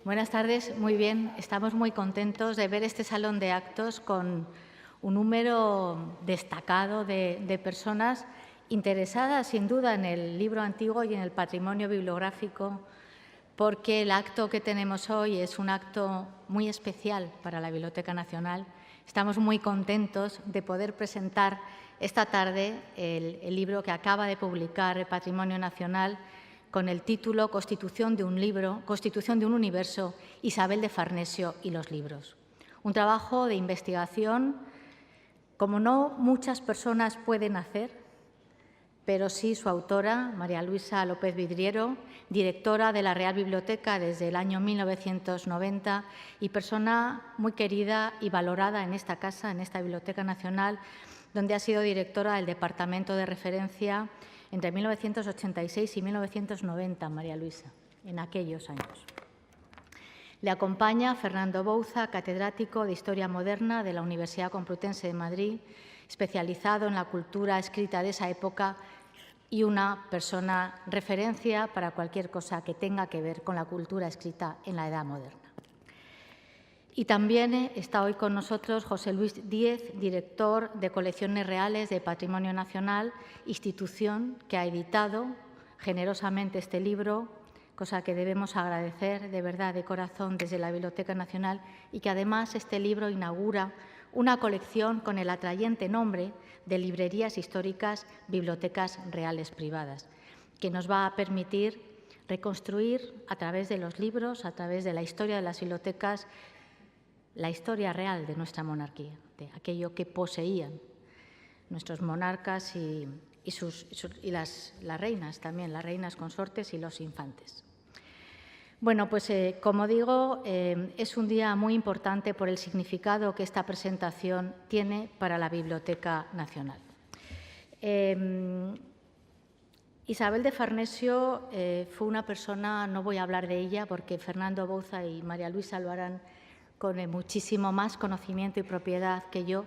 Buenas tardes, muy bien. Estamos muy contentos de ver este salón de actos con un número destacado de personas interesadas, sin duda, en el libro antiguo y en el patrimonio bibliográfico, porque el acto que tenemos hoy es un acto muy especial para la Biblioteca Nacional. Estamos muy contentos de poder presentar esta tarde el libro que acaba de publicar el Patrimonio Nacional con el título Constitución de un libro, Constitución de un universo, Isabel de Farnesio y los libros. Un trabajo de investigación como no muchas personas pueden hacer, pero sí su autora, María Luisa López Vidriero, directora de la Real Biblioteca desde el año 1990 y persona muy querida y valorada en esta casa, en esta Biblioteca Nacional, donde ha sido directora del Departamento de Referencia entre 1986 y 1990, María Luisa, en aquellos años. Le acompaña Fernando Bouza, catedrático de Historia Moderna de la Universidad Complutense de Madrid, especializado en la cultura escrita de esa época y una persona referencia para cualquier cosa que tenga que ver con la cultura escrita en la Edad Moderna. Y también está hoy con nosotros José Luis Díez, director de Colecciones Reales de Patrimonio Nacional, institución que ha editado generosamente este libro, cosa que debemos agradecer de verdad, de corazón, desde la Biblioteca Nacional, y que además este libro inaugura una colección con el atrayente nombre de Librerías Históricas, Bibliotecas Reales Privadas, que nos va a permitir reconstruir a través de los libros, a través de la historia de las bibliotecas, la historia real de nuestra monarquía, de aquello que poseían nuestros monarcas y las reinas también, las reinas consortes y los infantes. Bueno, pues como digo, es un día muy importante por el significado que esta presentación tiene para la Biblioteca Nacional. Isabel de Farnesio fue una persona, no voy a hablar de ella porque Fernando Bouza y María Luisa lo harán con muchísimo más conocimiento y propiedad que yo,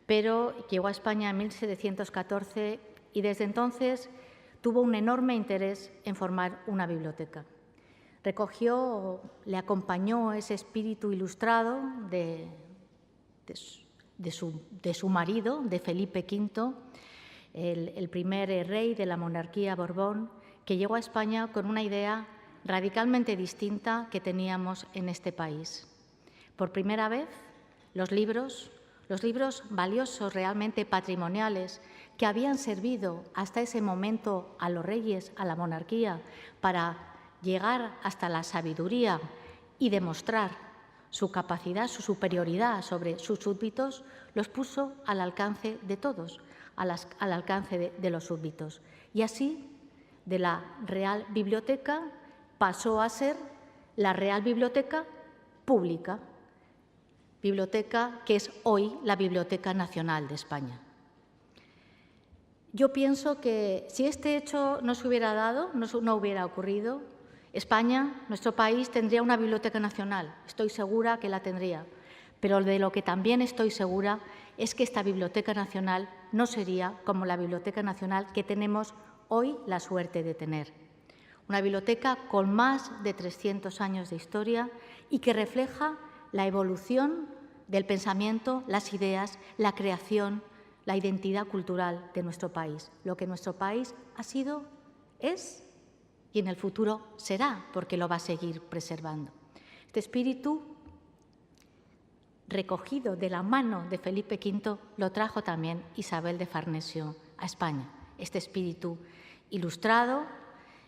pero llegó a España en 1714 y desde entonces tuvo un enorme interés en formar una biblioteca. Le acompañó ese espíritu ilustrado de su marido, de Felipe V, el primer rey de la monarquía Borbón, que llegó a España con una idea radicalmente distinta que teníamos en este país. Por primera vez, los libros valiosos, realmente patrimoniales, que habían servido hasta ese momento a los reyes, a la monarquía, para llegar hasta la sabiduría y demostrar su capacidad, su superioridad sobre sus súbditos, los puso al alcance de todos, al alcance de los súbditos. Y así, de la Real Biblioteca pasó a ser la Real Biblioteca Pública, biblioteca que es hoy la Biblioteca Nacional de España. Yo pienso que si este hecho no se hubiera dado, no hubiera ocurrido, España, nuestro país, tendría una Biblioteca Nacional. Estoy segura que la tendría. Pero de lo que también estoy segura es que esta Biblioteca Nacional no sería como la Biblioteca Nacional que tenemos hoy la suerte de tener. Una biblioteca con más de 300 años de historia y que refleja la evolución del pensamiento, las ideas, la creación, la identidad cultural de nuestro país. Lo que nuestro país ha sido, es y en el futuro será, porque lo va a seguir preservando. Este espíritu, recogido de la mano de Felipe V, lo trajo también Isabel de Farnesio a España. Este espíritu ilustrado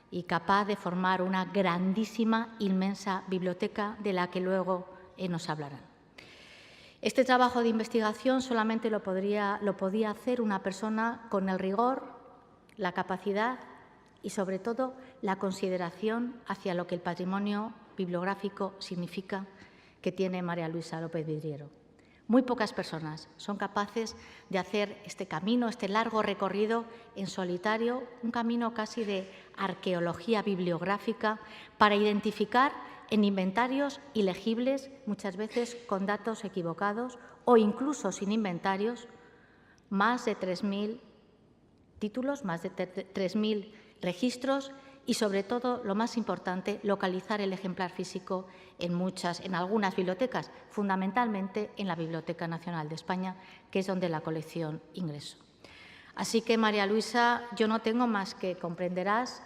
y capaz de formar una grandísima, inmensa biblioteca de la que luego nos hablarán. Este trabajo de investigación solamente lo podía hacer una persona con el rigor, la capacidad y, sobre todo, la consideración hacia lo que el patrimonio bibliográfico significa, que tiene María Luisa López Vidriero. Muy pocas personas son capaces de hacer este camino, este largo recorrido en solitario, un camino casi de arqueología bibliográfica para identificar en inventarios ilegibles, muchas veces con datos equivocados o incluso sin inventarios, más de 3.000 títulos, más de 3.000 registros y, sobre todo, lo más importante, localizar el ejemplar físico en algunas bibliotecas, fundamentalmente en la Biblioteca Nacional de España, que es donde la colección ingresó. Así que, María Luisa, yo no tengo más que, comprenderás,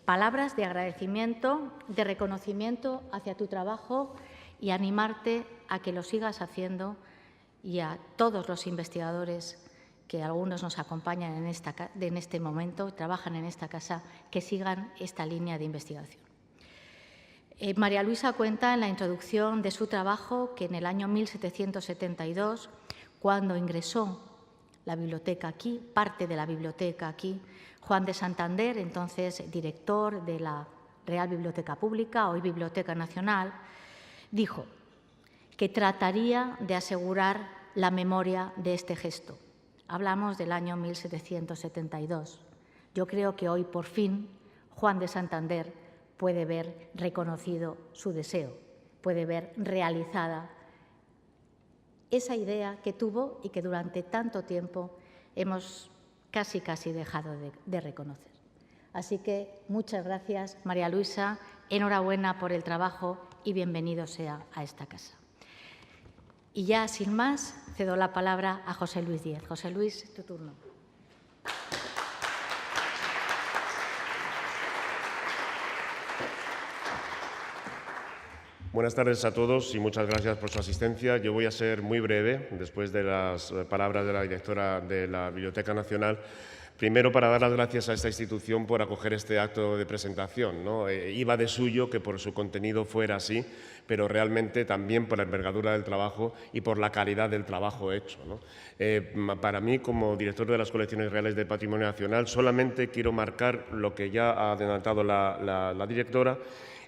palabras de agradecimiento, de reconocimiento hacia tu trabajo y animarte a que lo sigas haciendo, y a todos los investigadores que algunos nos acompañan en este momento, trabajan en esta casa, que sigan esta línea de investigación. María Luisa cuenta en la introducción de su trabajo que en el año 1772, cuando ingresó la biblioteca aquí, parte de la biblioteca aquí, Juan de Santander, entonces director de la Real Biblioteca Pública, hoy Biblioteca Nacional, dijo que trataría de asegurar la memoria de este gesto. Hablamos del año 1772. Yo creo que hoy, por fin, Juan de Santander puede ver reconocido su deseo, puede ver realizada esa idea que tuvo y que durante tanto tiempo hemos casi dejado de reconocer. Así que muchas gracias, María Luisa, enhorabuena por el trabajo y bienvenido sea a esta casa. Y ya, sin más, cedo la palabra a José Luis Díez. José Luis, tu turno. Buenas tardes a todos y muchas gracias por su asistencia. Yo voy a ser muy breve, después de las palabras de la directora de la Biblioteca Nacional. Primero, para dar las gracias a esta institución por acoger este acto de presentación, ¿no? Iba de suyo que por su contenido fuera así, pero realmente también por la envergadura del trabajo y por la calidad del trabajo hecho, ¿no? Para mí, como director de las Colecciones Reales de Patrimonio Nacional, solamente quiero marcar lo que ya ha adelantado la directora,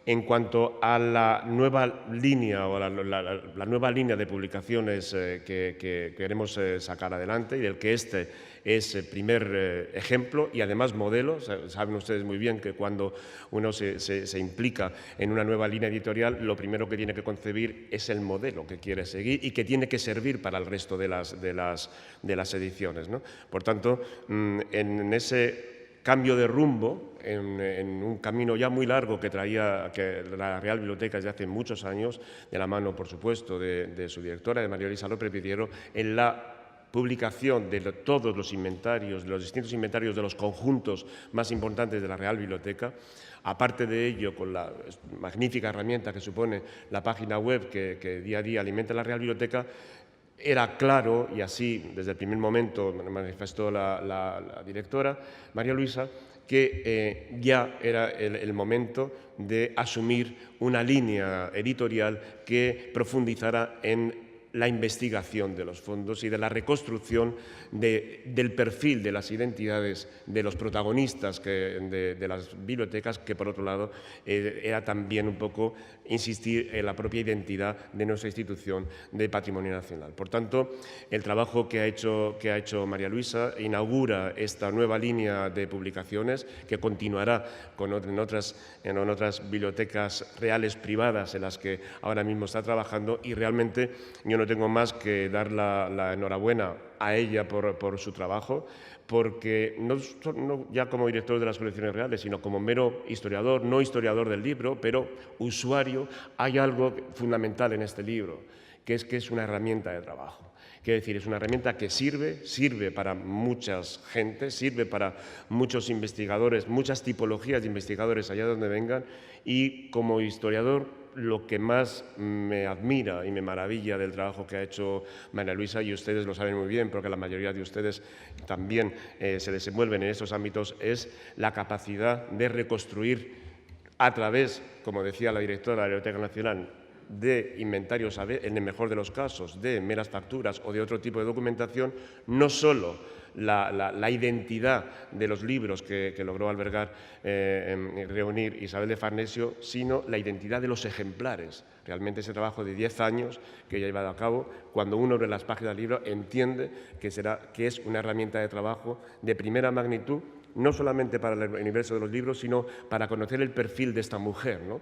en cuanto a la nueva línea o la nueva línea de publicaciones que queremos sacar adelante y del que este es el primer ejemplo y además modelo. Saben ustedes muy bien que cuando uno se implica en una nueva línea editorial, lo primero que tiene que concebir es el modelo que quiere seguir y que tiene que servir para el resto de las ediciones, ¿no? Por tanto, en ese cambio de rumbo, en un camino ya muy largo que traía la Real Biblioteca desde hace muchos años, de la mano, por supuesto, de su directora, de María Luisa López Pidiero, en la publicación de todos los inventarios, de los distintos inventarios de los conjuntos más importantes de la Real Biblioteca. Aparte de ello, con la magnífica herramienta que supone la página web que día a día alimenta la Real Biblioteca, era claro, y así desde el primer momento manifestó la directora, María Luisa, que ya era el momento de asumir una línea editorial que profundizara en la investigación de los fondos y de la reconstrucción del perfil de las identidades de los protagonistas de las bibliotecas, que por otro lado era también un poco insistir en la propia identidad de nuestra institución de Patrimonio Nacional. Por tanto, el trabajo que ha hecho María Luisa inaugura esta nueva línea de publicaciones que continuará en otras bibliotecas reales privadas en las que ahora mismo está trabajando, y realmente yo no tengo más que dar la enhorabuena a ella por su trabajo, porque no ya como director de las colecciones reales, sino como mero historiador, no historiador del libro, pero usuario, hay algo fundamental en este libro, que es una herramienta de trabajo. Quiero decir, es una herramienta que sirve para muchas gentes, sirve para muchos investigadores, muchas tipologías de investigadores allá donde vengan, y como historiador lo que más me admira y me maravilla del trabajo que ha hecho María Luisa, y ustedes lo saben muy bien porque la mayoría de ustedes también se desenvuelven en estos ámbitos, es la capacidad de reconstruir a través, como decía la directora de la Biblioteca Nacional, de inventarios, en el mejor de los casos, de meras facturas o de otro tipo de documentación, no solo la identidad de los libros que logró albergar, reunir Isabel de Farnesio, sino la identidad de los ejemplares. Realmente ese trabajo de 10 años que ella ha llevado a cabo, cuando uno abre las páginas del libro, entiende que es una herramienta de trabajo de primera magnitud, no solamente para el universo de los libros, sino para conocer el perfil de esta mujer, ¿no?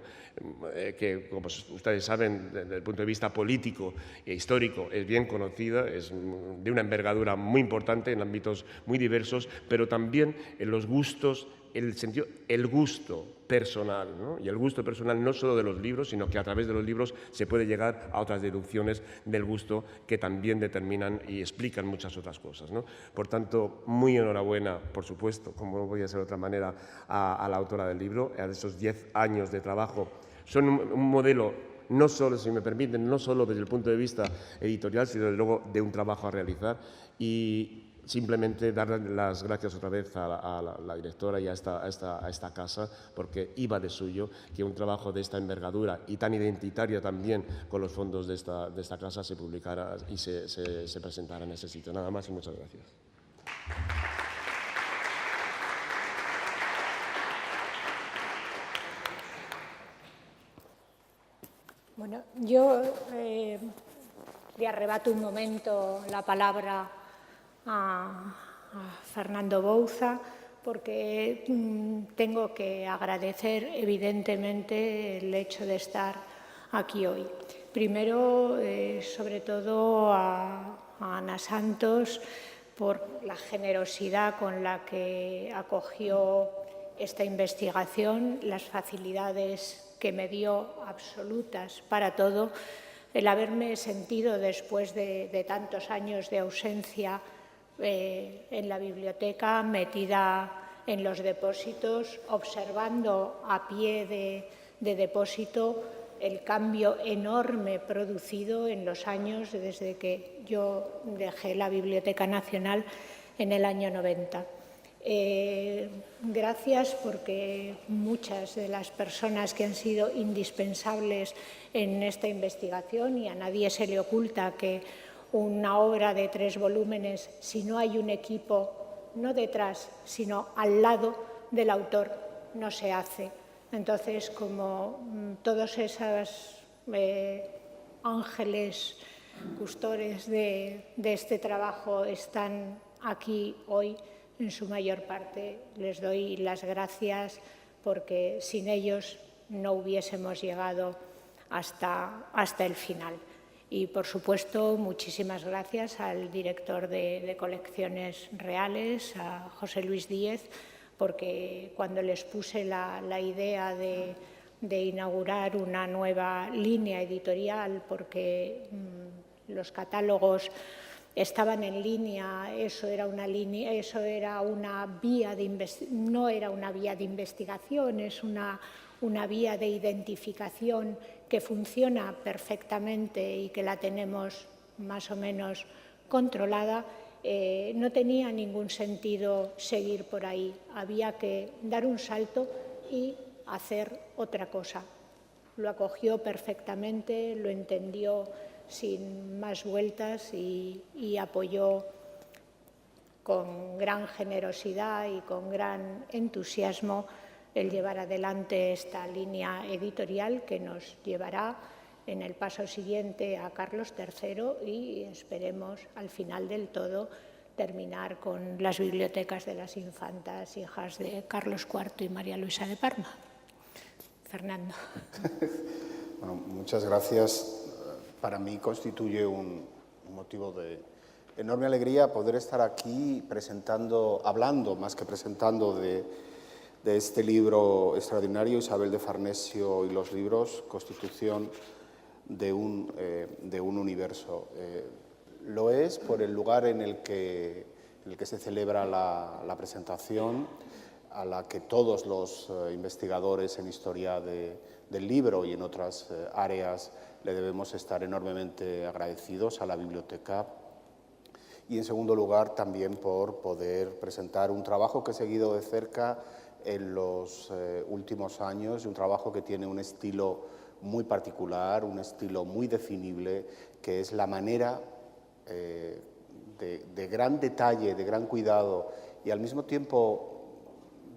Que, como ustedes saben, desde el punto de vista político e histórico, es bien conocida, es de una envergadura muy importante en ámbitos muy diversos, pero también en los gustos el gusto personal, ¿no? Y el gusto personal no solo de los libros, sino que a través de los libros se puede llegar a otras deducciones del gusto que también determinan y explican muchas otras cosas, ¿no? Por tanto, muy enhorabuena, por supuesto, como no podía ser de otra manera, a la autora del libro, a esos 10 años de trabajo. Son un modelo, no solo, si me permiten, no solo desde el punto de vista editorial, sino desde luego de un trabajo a realizar, y simplemente darle las gracias otra vez a la directora y a esta casa, porque iba de suyo que un trabajo de esta envergadura y tan identitaria también con los fondos de esta casa se publicara y se presentara en ese sitio. Nada más y muchas gracias. Bueno, yo le arrebato un momento la palabra a Fernando Bouza, porque tengo que agradecer evidentemente el hecho de estar aquí hoy. Primero, sobre todo a Ana Santos, por la generosidad con la que acogió esta investigación, las facilidades que me dio absolutas para todo, el haberme sentido después de tantos años de ausencia en la biblioteca, metida en los depósitos, observando a pie de depósito el cambio enorme producido en los años desde que yo dejé la Biblioteca Nacional en el año 90. Gracias, porque muchas de las personas que han sido indispensables en esta investigación, y a nadie se le oculta que una obra de 3 volúmenes, si no hay un equipo, no detrás, sino al lado del autor, no se hace. Entonces, como todos esos ángeles custores de este trabajo están aquí hoy, en su mayor parte les doy las gracias, porque sin ellos no hubiésemos llegado hasta el final. Y, por supuesto, muchísimas gracias al director de Colecciones Reales, a José Luis Díez, porque cuando les puse la idea de inaugurar una nueva línea editorial, porque los catálogos estaban en línea, eso era una vía no era una vía de investigación, es una vía de identificación que funciona perfectamente y que la tenemos más o menos controlada. No tenía ningún sentido seguir por ahí, había que dar un salto y hacer otra cosa. Lo acogió perfectamente, lo entendió sin más vueltas y apoyó con gran generosidad y con gran entusiasmo el llevar adelante esta línea editorial que nos llevará en el paso siguiente a Carlos III y esperemos al final del todo terminar con las bibliotecas de las infantas hijas de Carlos IV y María Luisa de Parma. Fernando. Bueno, muchas gracias. Para mí constituye un motivo de enorme alegría poder estar aquí hablando más que presentando de este libro extraordinario, Isabel de Farnesio y los libros, constitución de un universo. Lo es por el lugar en el que se celebra la presentación, a la que todos los investigadores en historia del libro y en otras áreas le debemos estar enormemente agradecidos a la biblioteca. Y en segundo lugar también por poder presentar un trabajo que he seguido de cerca en los últimos años, y un trabajo que tiene un estilo muy particular, un estilo muy definible, que es la manera de gran detalle, de gran cuidado y al mismo tiempo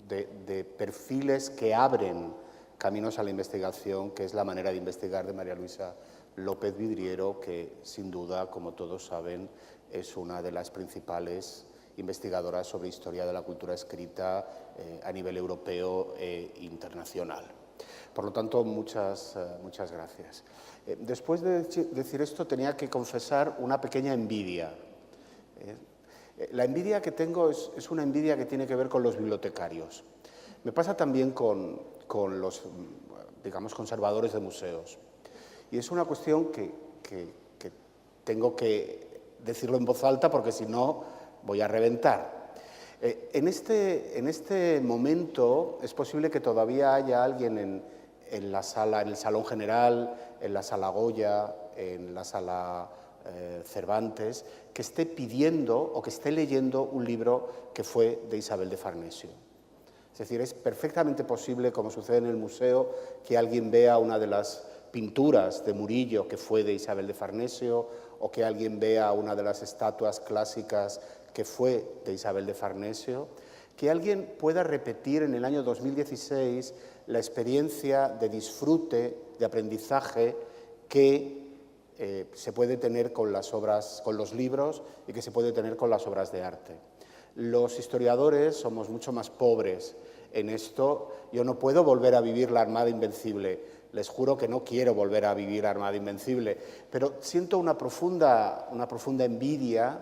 de perfiles que abren caminos a la investigación, que es la manera de investigar de María Luisa López Vidriero, que sin duda, como todos saben, es una de las principales investigadoras sobre historia de la cultura escrita a nivel europeo e internacional. Por lo tanto, muchas gracias. Después de decir esto, tenía que confesar una pequeña envidia. La envidia que tengo es una envidia que tiene que ver con los bibliotecarios. Me pasa también con los, digamos, conservadores de museos. Y es una cuestión que tengo que decirlo en voz alta porque si no voy a reventar. En este momento es posible que todavía haya alguien en la sala, en el Salón General, en la Sala Goya, en la Sala Cervantes, que esté pidiendo o que esté leyendo un libro que fue de Isabel de Farnesio. Es decir, es perfectamente posible, como sucede en el museo, que alguien vea una de las pinturas de Murillo que fue de Isabel de Farnesio, o que alguien vea una de las estatuas clásicas que fue de Isabel de Farnesio, que alguien pueda repetir en el año 2016 la experiencia de disfrute, de aprendizaje que se puede tener con las obras, con los libros y que se puede tener con las obras de arte. Los historiadores somos mucho más pobres en esto. Yo no puedo volver a vivir la Armada Invencible. Les juro que no quiero volver a vivir la Armada Invencible, pero siento una profunda envidia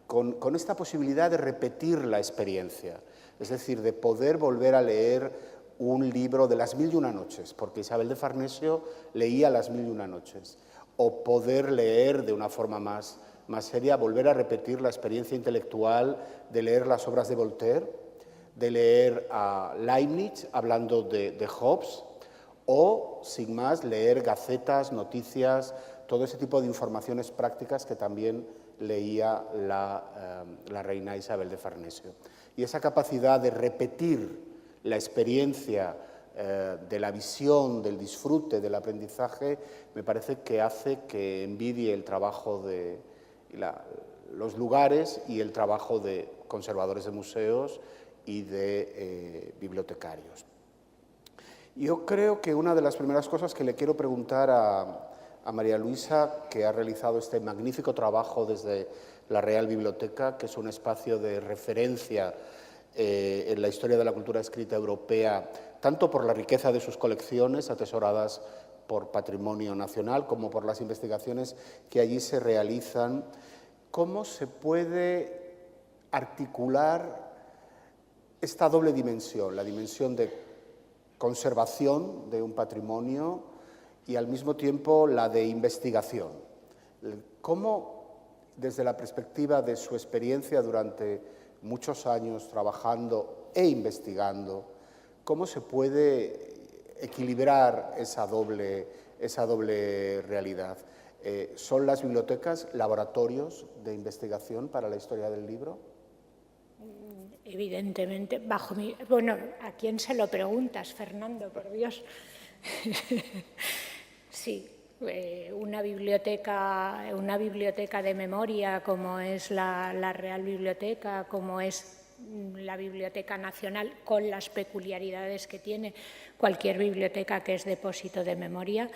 con esta posibilidad de repetir la experiencia, es decir, de poder volver a leer un libro de Las Mil y Una Noches, porque Isabel de Farnesio leía Las Mil y Una Noches, o poder leer de una forma más seria, volver a repetir la experiencia intelectual de leer las obras de Voltaire, de leer a Leibniz hablando de Hobbes, o, sin más, leer gacetas, noticias, todo ese tipo de informaciones prácticas que también leía la reina Isabel de Farnesio. Y esa capacidad de repetir la experiencia de la visión, del disfrute, del aprendizaje, me parece que hace que envidie el trabajo de los lugares y el trabajo de conservadores de museos y de bibliotecarios. Yo creo que una de las primeras cosas que le quiero preguntar a María Luisa, que ha realizado este magnífico trabajo desde la Real Biblioteca, que es un espacio de referencia en la historia de la cultura escrita europea, tanto por la riqueza de sus colecciones atesoradas por Patrimonio Nacional, como por las investigaciones que allí se realizan, ¿cómo se puede articular esta doble dimensión, la dimensión de conservación de un patrimonio y al mismo tiempo la de investigación? ¿Cómo, desde la perspectiva de su experiencia durante muchos años trabajando e investigando, cómo se puede equilibrar esa doble realidad? ¿Son las bibliotecas laboratorios de investigación para la historia del libro? Evidentemente, bajo mi... Bueno, ¿a quién se lo preguntas, Fernando? Por Dios. Sí, una biblioteca de memoria como es la Real Biblioteca, como es la Biblioteca Nacional, con las peculiaridades que tiene cualquier biblioteca que es depósito de memoria,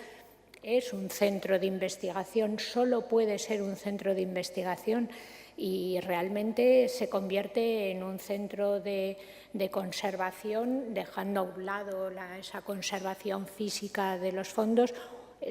es un centro de investigación, solo puede ser un centro de investigación y realmente se convierte en un centro de conservación, dejando a un lado esa conservación física de los fondos,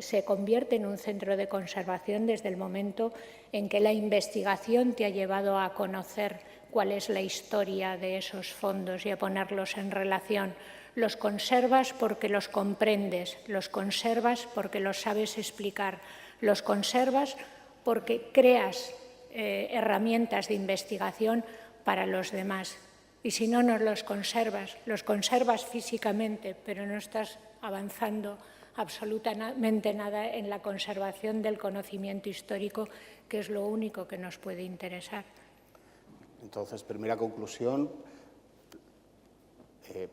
se convierte en un centro de conservación desde el momento en que la investigación te ha llevado a conocer cuál es la historia de esos fondos y a ponerlos en relación. Los conservas porque los comprendes, los conservas porque los sabes explicar, los conservas porque creas herramientas de investigación para los demás. Y si no, no los conservas físicamente, pero no estás avanzando absolutamente nada en la conservación del conocimiento histórico, que es lo único que nos puede interesar. Entonces, primera conclusión,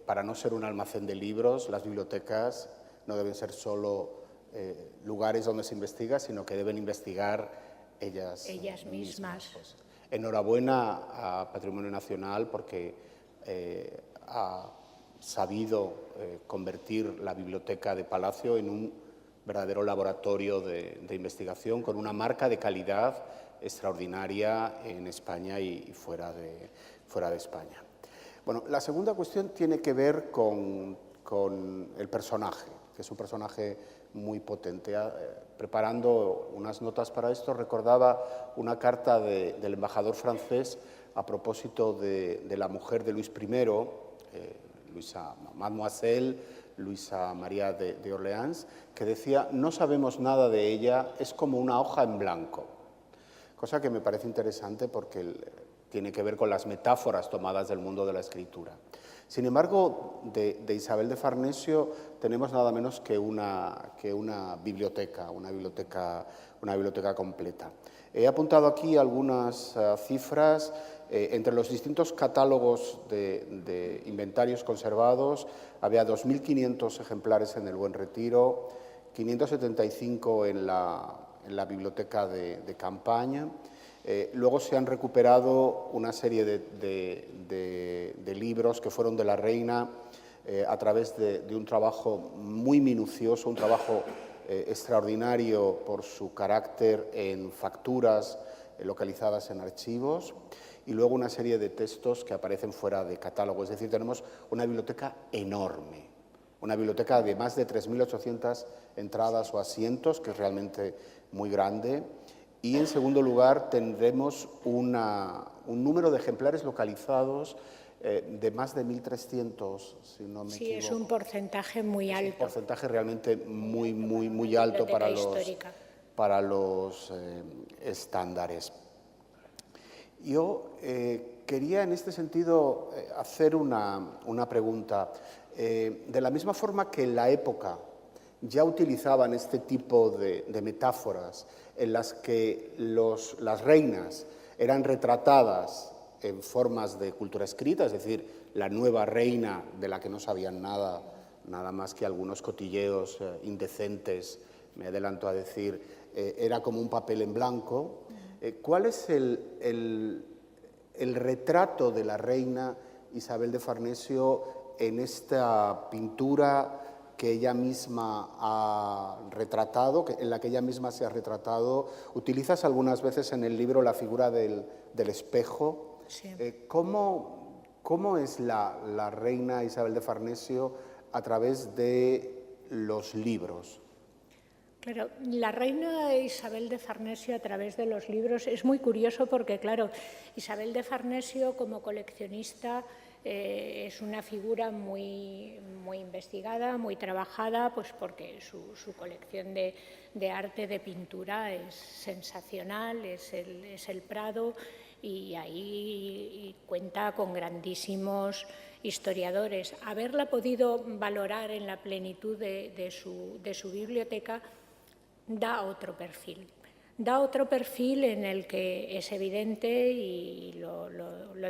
para no ser un almacén de libros, las bibliotecas no deben ser solo lugares donde se investiga, sino que deben investigar ellas mismas. Pues, enhorabuena a Patrimonio Nacional porque ha sabido convertir la Biblioteca de Palacio en un verdadero laboratorio de investigación con una marca de calidad extraordinaria en España y fuera de España. Bueno, la segunda cuestión tiene que ver con el personaje, que es un personaje muy potente. Preparando unas notas para esto, recordaba una carta del embajador francés a propósito de la mujer de Luis I, Luisa Mademoiselle, Luisa María de Orleans, que decía: no sabemos nada de ella, es como una hoja en blanco. Cosa que me parece interesante porque tiene que ver con las metáforas tomadas del mundo de la escritura. Sin embargo, de Isabel de Farnesio tenemos nada menos que una biblioteca completa. He apuntado aquí algunas cifras. Entre los distintos catálogos de inventarios conservados había 2.500 ejemplares en el Buen Retiro, 575 en la biblioteca de campaña. Luego se han recuperado una serie de libros que fueron de la reina a través de un trabajo muy minucioso, un trabajo extraordinario por su carácter en facturas localizadas en archivos, y luego una serie de textos que aparecen fuera de catálogo. Es decir, tenemos una biblioteca enorme, una biblioteca de más de 3.800 entradas o asientos, que es realmente muy grande. Y, en segundo lugar, tendremos un número de ejemplares localizados de más de 1.300, si no me equivoco. Sí, es un porcentaje muy alto. Es un porcentaje realmente muy alto para los estándares. Yo quería, en este sentido, hacer una pregunta. De la misma forma que en la época ya utilizaban este tipo de metáforas en las que las reinas eran retratadas en formas de cultura escrita, es decir, la nueva reina de la que no sabían nada más que algunos cotilleos indecentes, me adelanto a decir, era como un papel en blanco. ¿Cuál es el retrato de la reina Isabel de Farnesio en esta pintura que ella misma ha retratado, en la que ella misma se ha retratado? Utilizas algunas veces en el libro la figura del espejo. Sí. ¿Cómo es la reina Isabel de Farnesio a través de los libros? Claro, la reina Isabel de Farnesio a través de los libros es muy curioso porque, claro, Isabel de Farnesio como coleccionista es una figura muy investigada, muy trabajada, pues porque su colección de arte, de pintura, es sensacional, es el Prado, y ahí cuenta con grandísimos historiadores. Haberla podido valorar en la plenitud de su biblioteca da otro perfil. Da otro perfil en el que es evidente, y lo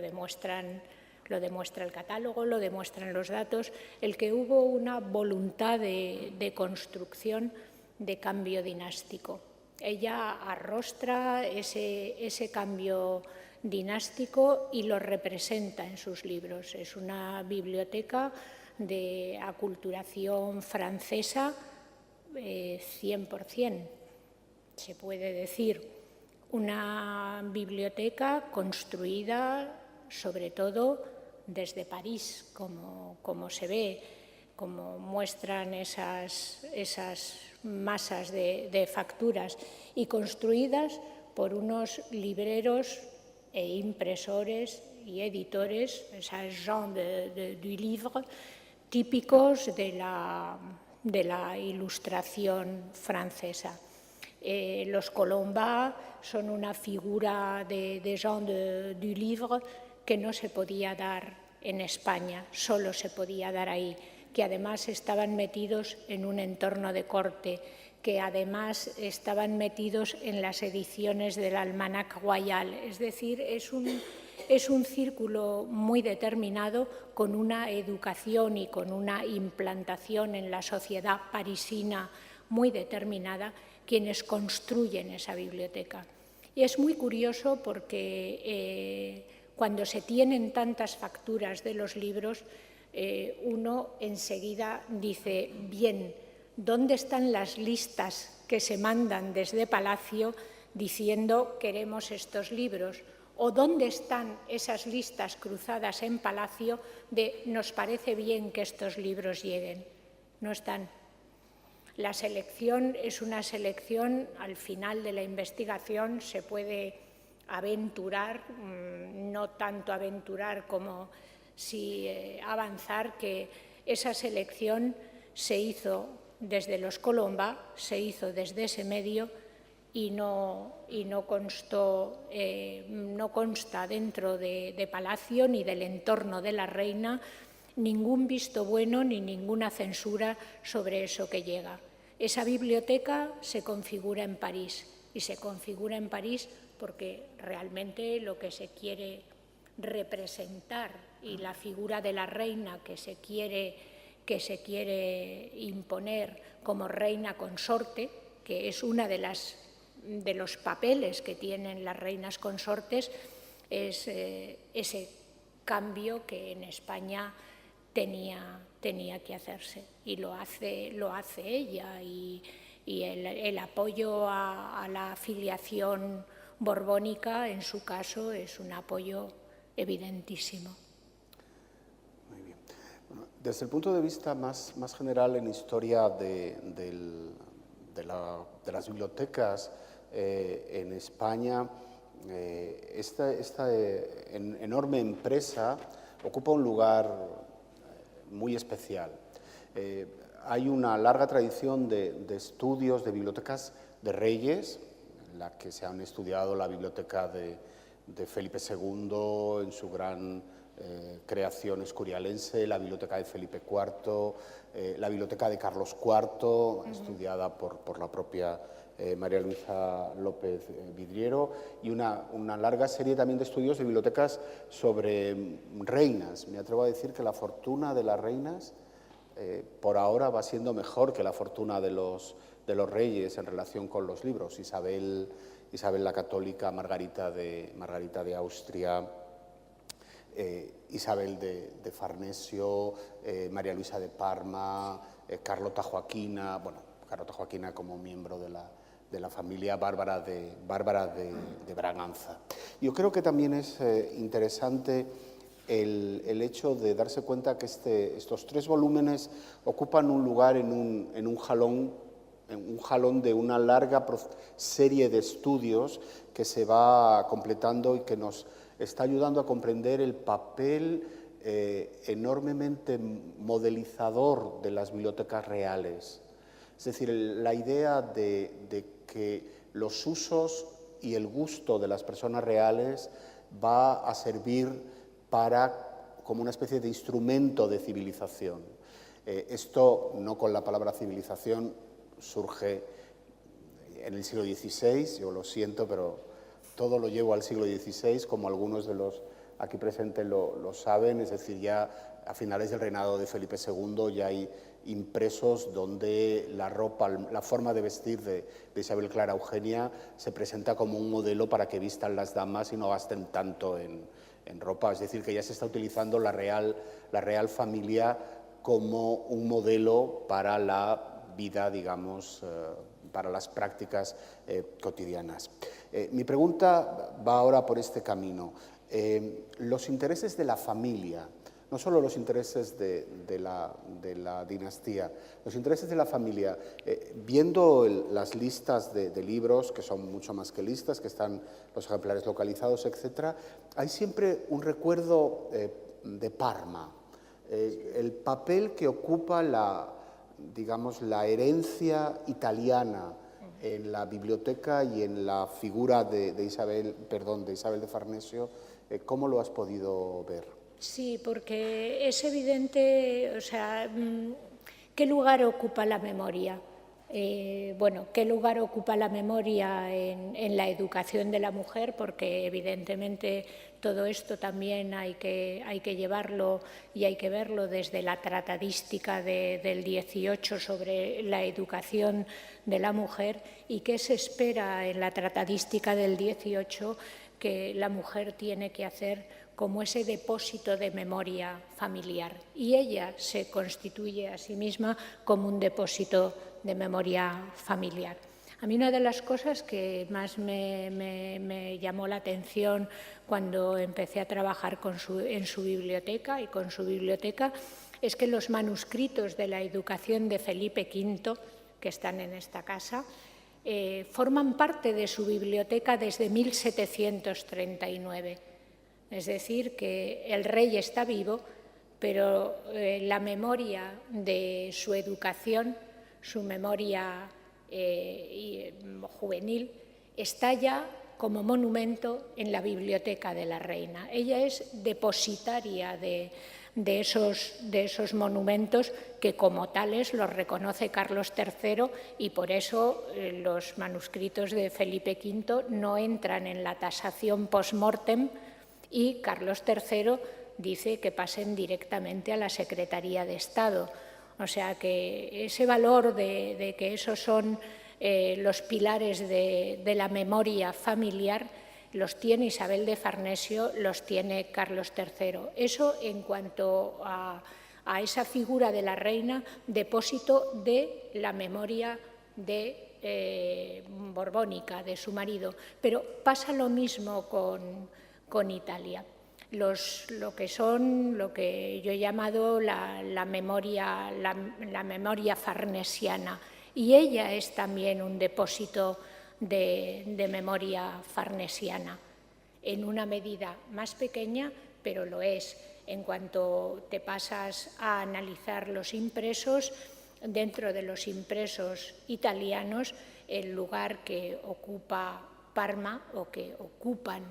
demuestra el catálogo, lo demuestran los datos, el que hubo una voluntad de construcción de cambio dinástico. Ella arrostra ese cambio dinástico y lo representa en sus libros. Es una biblioteca de aculturación francesa 100%, se puede decir. Una biblioteca construida sobre todo desde París, como se ve, como muestran esas masas de facturas, y construidas por unos libreros e impresores y editores, esos gens du livre, típicos de la ilustración francesa. Los Colomba son una figura de gens du livre que no se podía dar en España, solo se podía dar ahí, que además estaban metidos en un entorno de corte, que además estaban metidos en las ediciones del Almanach Royal. Es decir, es un círculo muy determinado, con una educación y con una implantación en la sociedad parisina muy determinada, quienes construyen esa biblioteca. Y es muy curioso porque cuando se tienen tantas facturas de los libros, uno enseguida dice, bien, ¿dónde están las listas que se mandan desde Palacio diciendo queremos estos libros? ¿O dónde están esas listas cruzadas en Palacio de nos parece bien que estos libros lleguen? No están. La selección es una selección, al final de la investigación se puede aventurar, no tanto aventurar como avanzar que esa selección se hizo desde los Colomba, se hizo desde ese medio y no consta dentro de Palacio ni del entorno de la reina ningún visto bueno ni ninguna censura sobre eso que llega. Esa biblioteca se configura en París, y se configura en París porque realmente lo que se quiere representar y la figura de la reina que se quiere imponer como reina consorte, que es una de los papeles que tienen las reinas consortes, es ese cambio que en España tenía que hacerse, y lo hace ella, y el apoyo a la filiación borbónica, en su caso, es un apoyo evidentísimo. Muy bien. Bueno, desde el punto de vista más general en historia de las bibliotecas en España, esta enorme empresa ocupa un lugar muy especial. Hay una larga tradición de estudios de bibliotecas de reyes, en la que se han estudiado la biblioteca de Felipe II en su gran creación escurialense, la biblioteca de Felipe IV, la biblioteca de Carlos IV, estudiada por la propia María Luisa López Vidriero, y una larga serie también de estudios de bibliotecas sobre reinas. Me atrevo a decir que la fortuna de las reinas por ahora va siendo mejor que la fortuna de los reyes en relación con los libros. Isabel la Católica, Margarita de Austria, Isabel de Farnesio, María Luisa de Parma, Carlota Joaquina, bueno, Carlota Joaquina como miembro de la familia, Bárbara de Braganza. Yo creo que también es interesante el hecho de darse cuenta que estos 3 volúmenes ocupan un lugar en un jalón de una larga serie de estudios que se va completando y que nos está ayudando a comprender el papel enormemente modelizador de las bibliotecas reales. Es decir, la idea de que los usos y el gusto de las personas reales va a servir como una especie de instrumento de civilización. Esto, no con la palabra civilización, surge en el siglo XVI, yo lo siento, pero todo lo llevo al siglo XVI, como algunos de los aquí presentes lo saben, es decir, ya a finales del reinado de Felipe II ya hay impresos donde la ropa, la forma de vestir de Isabel Clara Eugenia se presenta como un modelo para que vistan las damas y no gasten tanto en ropa, es decir, que ya se está utilizando la real familia como un modelo para la vida, digamos, para las prácticas cotidianas. Mi pregunta va ahora por este camino. Los intereses de la familia, no solo los intereses de la dinastía, los intereses de la familia, viendo las listas de libros, que son mucho más que listas, que están los ejemplares localizados, etc., hay siempre un recuerdo de Parma, el papel que ocupa digamos, la herencia italiana en la biblioteca y en la figura de Isabel de Farnesio. ¿Cómo lo has podido ver? Sí, porque es evidente, o sea, ¿qué lugar ocupa la memoria? Bueno, ¿qué lugar ocupa la memoria en la educación de la mujer? Porque evidentemente todo esto también hay que llevarlo y hay que verlo desde la tratadística del 18 sobre la educación de la mujer, y qué se espera en la tratadística del 18 que la mujer tiene que hacer como ese depósito de memoria familiar, y ella se constituye a sí misma como un depósito de memoria familiar. A mí una de las cosas que más me llamó la atención cuando empecé a trabajar en su biblioteca es que los manuscritos de la educación de Felipe V, que están en esta casa, forman parte de su biblioteca desde 1739. Es decir, que el rey está vivo, pero la memoria de su educación, su memoria juvenil, está ya como monumento en la biblioteca de la reina. Ella es depositaria de esos monumentos que como tales los reconoce Carlos III, y por eso los manuscritos de Felipe V no entran en la tasación post-mortem, y Carlos III dice que pasen directamente a la Secretaría de Estado. O sea que ese valor de que esos son los pilares de la memoria familiar los tiene Isabel de Farnesio, los tiene Carlos III. Eso en cuanto a esa figura de la reina, depósito de la memoria borbónica, de su marido. Pero pasa lo mismo con Italia. Lo que yo he llamado la memoria farnesiana, y ella es también un depósito de memoria farnesiana, en una medida más pequeña, pero lo es. En cuanto te pasas a analizar los impresos, dentro de los impresos italianos, el lugar que ocupa Parma, o que ocupan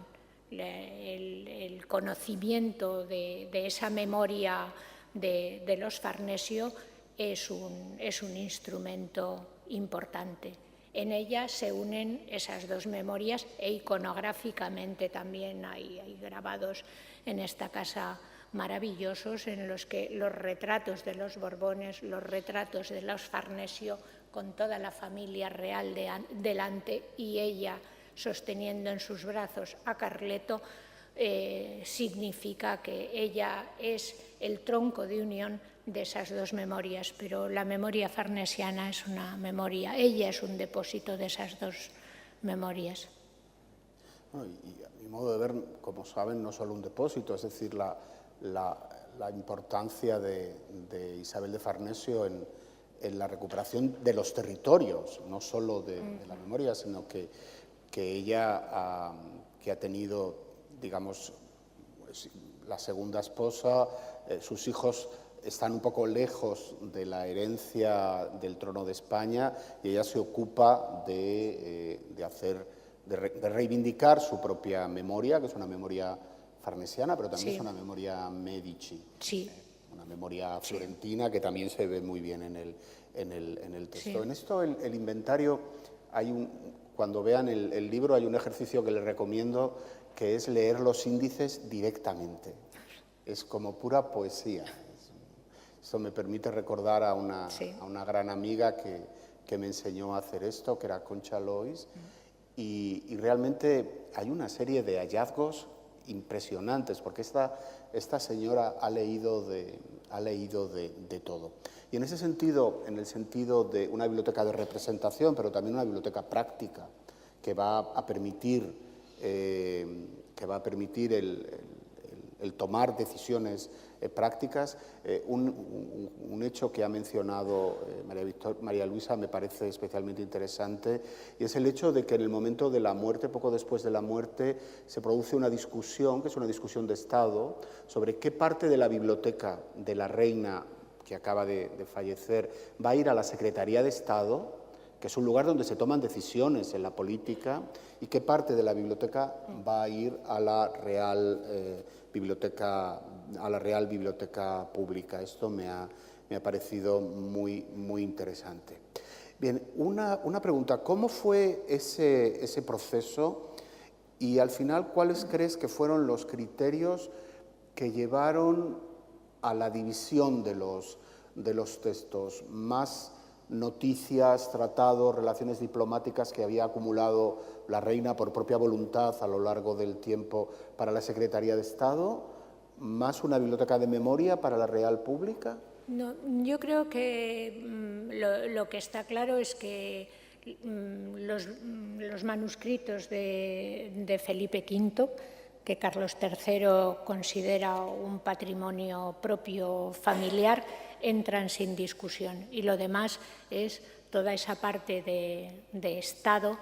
el conocimiento de esa memoria de los Farnesio, es un instrumento importante. En ella se unen esas dos memorias, e iconográficamente también hay grabados en esta casa maravillosos en los que los retratos de los Borbones, los retratos de los Farnesio, con toda la familia real delante, y ella sosteniendo en sus brazos a Carleto, significa que ella es el tronco de unión de esas dos memorias. Pero la memoria farnesiana es una memoria, ella es un depósito de esas dos memorias. Y a mi modo de ver, como saben, no solo un depósito, es decir, la importancia de Isabel de Farnesio en la recuperación de los territorios, no solo de la memoria, sino que ella, que ha tenido, digamos, la segunda esposa, sus hijos están un poco lejos de la herencia del trono de España, y ella se ocupa de reivindicar su propia memoria, que es una memoria farnesiana, pero también es una memoria Medici, una memoria florentina, que también se ve muy bien en el texto. En esto, el inventario, cuando vean el libro, hay un ejercicio que les recomiendo, que es leer los índices directamente. Es como pura poesía. Esto me permite recordar a una gran amiga que me enseñó a hacer esto, que era Concha Lois, y realmente hay una serie de hallazgos impresionantes, porque esta señora ha leído de todo. Y en ese sentido, en el sentido de una biblioteca de representación, pero también una biblioteca práctica, que va a permitir el tomar decisiones prácticas, un hecho que ha mencionado María Luisa me parece especialmente interesante, y es el hecho de que en el momento de la muerte, poco después de la muerte, se produce una discusión, que es una discusión de Estado, sobre qué parte de la biblioteca de la reina que acaba de fallecer va a ir a la Secretaría de Estado, que es un lugar donde se toman decisiones en la política, y qué parte de la biblioteca va a ir a la Real Biblioteca Pública. Esto me ha parecido muy, muy interesante. Bien, una pregunta. ¿Cómo fue ese proceso, y al final cuáles crees que fueron los criterios que llevaron a la división de los textos? ¿Más noticias, tratados, relaciones diplomáticas que había acumulado la reina por propia voluntad a lo largo del tiempo para la Secretaría de Estado? ¿Más una biblioteca de memoria para la Real Pública? No, yo creo que lo que está claro es que los manuscritos de Felipe V, que Carlos III considera un patrimonio propio familiar, entran sin discusión, y lo demás es toda esa parte de Estado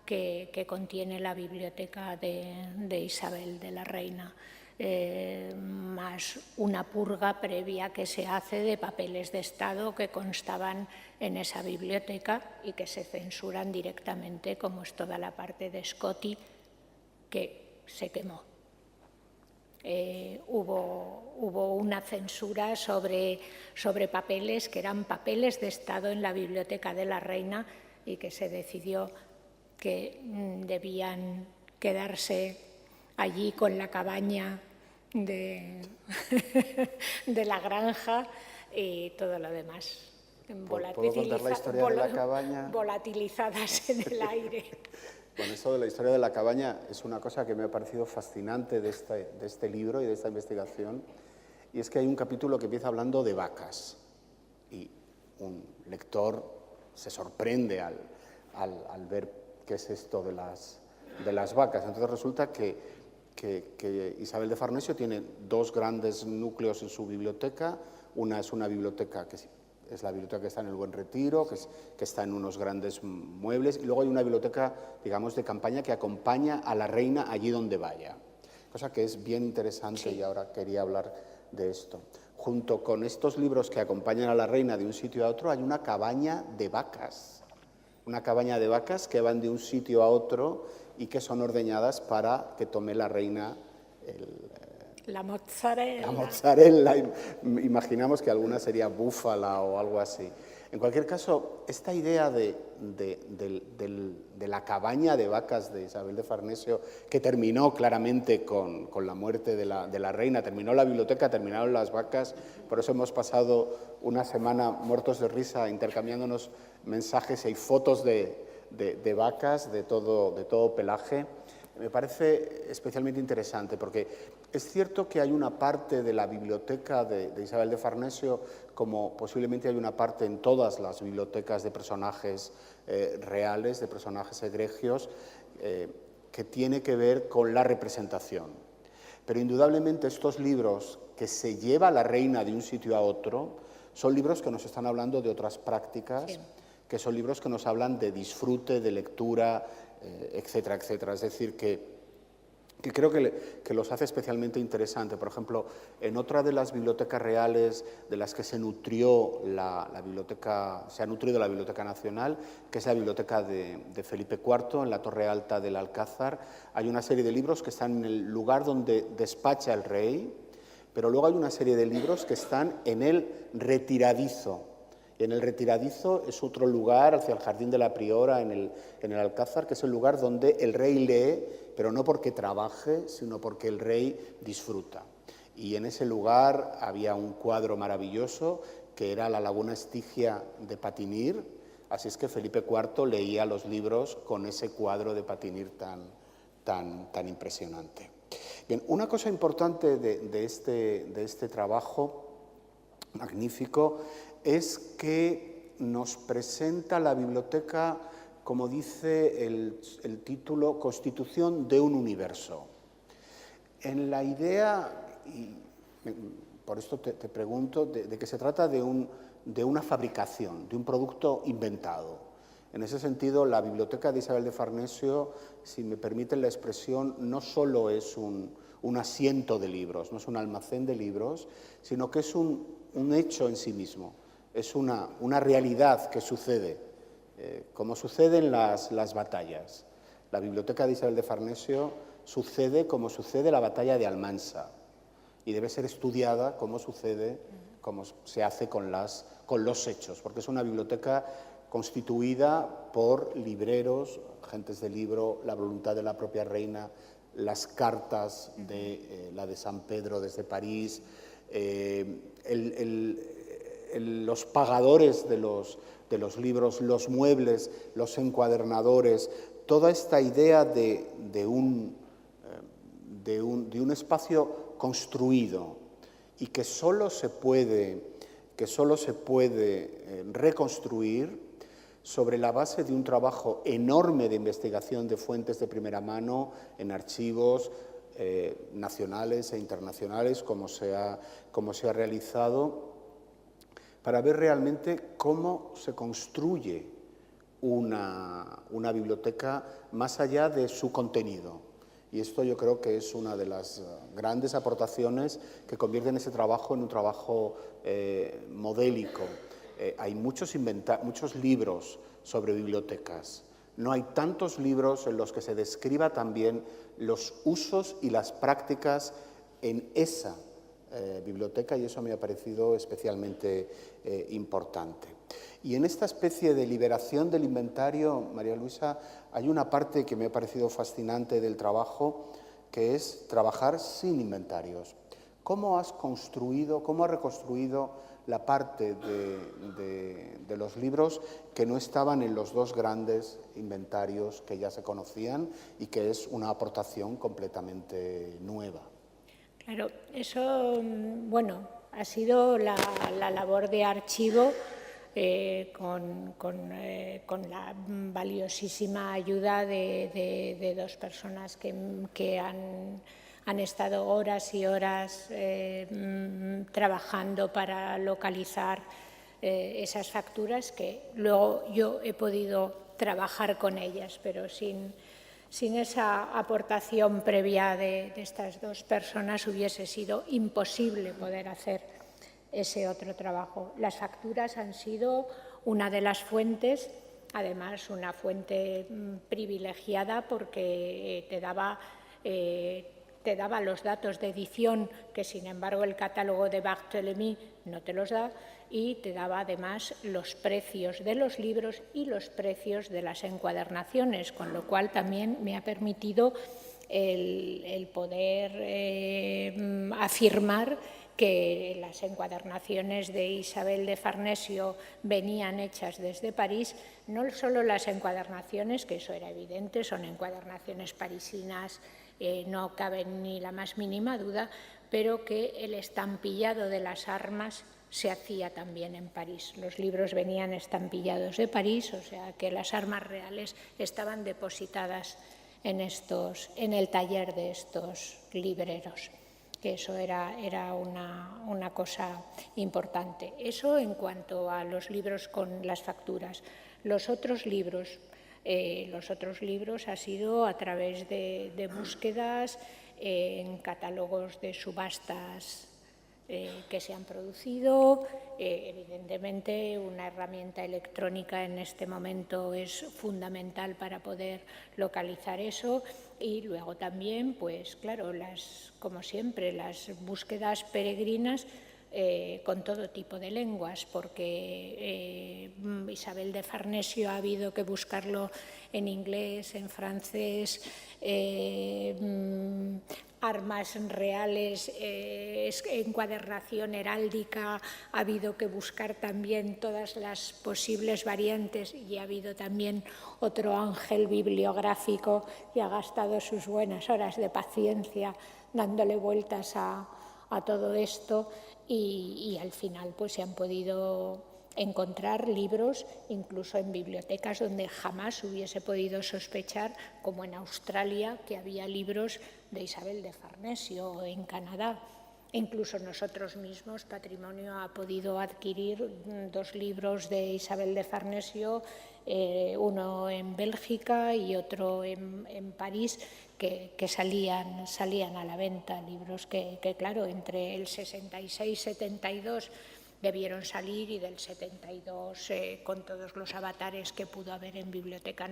que contiene la biblioteca de Isabel, de la reina. más una purga previa que se hace de papeles de Estado que constaban en esa biblioteca y que se censuran directamente, como es toda la parte de Scotti, que se quemó. Hubo una censura sobre papeles que eran papeles de Estado en la Biblioteca de la Reina y que se decidió que debían quedarse allí con la cabaña de la granja y todo lo demás. ¿Puedo contar la historia de la cabaña? Volatilizadas en el aire. Bueno, eso de la historia de la cabaña es una cosa que me ha parecido fascinante de este libro y de esta investigación, y es que hay un capítulo que empieza hablando de vacas, y un lector se sorprende al ver qué es esto de las vacas. Entonces resulta que Isabel de Farnesio tiene dos grandes núcleos en su biblioteca. Una es una biblioteca que es la biblioteca que está en el Buen Retiro, que está en unos grandes muebles, y luego hay una biblioteca, digamos, de campaña que acompaña a la reina allí donde vaya, cosa que es bien interesante. Sí. Y ahora quería hablar de esto. Junto con estos libros que acompañan a la reina de un sitio a otro, hay una cabaña de vacas que van de un sitio a otro y que son ordeñadas para que tome la reina la mozzarella. La mozzarella, imaginamos que alguna sería búfala o algo así. En cualquier caso, esta idea de la cabaña de vacas de Isabel de Farnesio, que terminó claramente con la muerte de la reina, terminó la biblioteca, terminaron las vacas, por eso hemos pasado una semana muertos de risa intercambiándonos mensajes y hay fotos de vacas de todo pelaje. Me parece especialmente interesante porque es cierto que hay una parte de la biblioteca de Isabel de Farnesio, como posiblemente hay una parte en todas las bibliotecas de personajes reales, de personajes egregios, que tiene que ver con la representación. Pero indudablemente estos libros que se lleva la reina de un sitio a otro son libros que nos están hablando de otras prácticas, sí, que son libros que nos hablan de disfrute, de lectura, etcétera, etcétera. Es decir, que creo que los hace especialmente interesante. Por ejemplo, en otra de las bibliotecas reales de las que se ha nutrido la Biblioteca Nacional, que es la biblioteca de Felipe IV, en la Torre Alta del Alcázar, hay una serie de libros que están en el lugar donde despacha el rey, pero luego hay una serie de libros que están en el retiradizo. Y en el retiradizo es otro lugar, hacia el Jardín de la Priora, en el Alcázar, que es el lugar donde el rey lee, pero no porque trabaje, sino porque el rey disfruta. Y en ese lugar había un cuadro maravilloso, que era la Laguna Estigia de Patinir, así es que Felipe IV leía los libros con ese cuadro de Patinir tan impresionante. Bien, una cosa importante de este trabajo magnífico es que nos presenta la biblioteca, como dice el título, Constitución de un universo. En la idea, y por esto te pregunto, de que se trata de una fabricación, de un producto inventado. En ese sentido, la biblioteca de Isabel de Farnesio, si me permiten la expresión, no solo es un asiento de libros, no es un almacén de libros, sino que es un hecho en sí mismo. Es una realidad que sucede, como sucede en las batallas. La biblioteca de Isabel de Farnesio sucede como sucede la batalla de Almansa y debe ser estudiada como sucede, como se hace con los hechos, porque es una biblioteca constituida por libreros, agentes de libro, la voluntad de la propia reina, las cartas de la de San Pedro desde París, los pagadores de los libros, los muebles, los encuadernadores, toda esta idea de un espacio construido y que solo se puede reconstruir sobre la base de un trabajo enorme de investigación de fuentes de primera mano en archivos nacionales e internacionales, como se ha realizado, para ver realmente cómo se construye una biblioteca más allá de su contenido. Y esto yo creo que es una de las grandes aportaciones que convierten ese trabajo en un trabajo modélico. Hay muchos libros sobre bibliotecas. No hay tantos libros en los que se describa también los usos y las prácticas en esa biblioteca, y eso me ha parecido especialmente importante. Y en esta especie de liberación del inventario, María Luisa, hay una parte que me ha parecido fascinante del trabajo, que es trabajar sin inventarios. ¿Cómo has construido, cómo has reconstruido la parte de los libros que no estaban en los dos grandes inventarios que ya se conocían y que es una aportación completamente nueva? Claro, eso, bueno, ha sido la labor de archivo con la valiosísima ayuda de dos personas que han estado horas y horas trabajando para localizar esas facturas, que luego yo he podido trabajar con ellas, pero sin esa aportación previa de estas dos personas hubiese sido imposible poder hacer ese otro trabajo. Las facturas han sido una de las fuentes, además una fuente privilegiada, porque te daba los datos de edición que, sin embargo, el catálogo de Barthélemy no te los da, y te daba además los precios de los libros y los precios de las encuadernaciones, con lo cual también me ha permitido el poder afirmar que las encuadernaciones de Isabel de Farnesio venían hechas desde París, no solo las encuadernaciones, que eso era evidente, son encuadernaciones parisinas, no cabe ni la más mínima duda, pero que el estampillado de las armas se hacía también en París. Los libros venían estampillados de París, o sea que las armas reales estaban depositadas en el taller de estos libreros, que eso era una cosa importante. Eso en cuanto a los libros con las facturas. Los otros libros ha sido a través de búsquedas en catálogos de subastas que se han producido. Evidentemente, una herramienta electrónica en este momento es fundamental para poder localizar eso, y luego también, pues claro, como siempre, las búsquedas peregrinas con todo tipo de lenguas, porque Isabel de Farnesio ha habido que buscarlo en inglés, en francés, armas reales, encuadernación heráldica, ha habido que buscar también todas las posibles variantes, y ha habido también otro ángel bibliográfico que ha gastado sus buenas horas de paciencia dándole vueltas a todo esto, y al final pues se han podido encontrar libros incluso en bibliotecas donde jamás hubiese podido sospechar, como en Australia, que había libros de Isabel de Farnesio, o en Canadá. Incluso nosotros mismos, Patrimonio ha podido adquirir 2 libros de Isabel de Farnesio, uno en Bélgica y otro en París, que salían a la venta, libros que claro, entre el 66 y 72 debieron salir, y del 72, con todos los avatares que ha podido haber en Biblioteca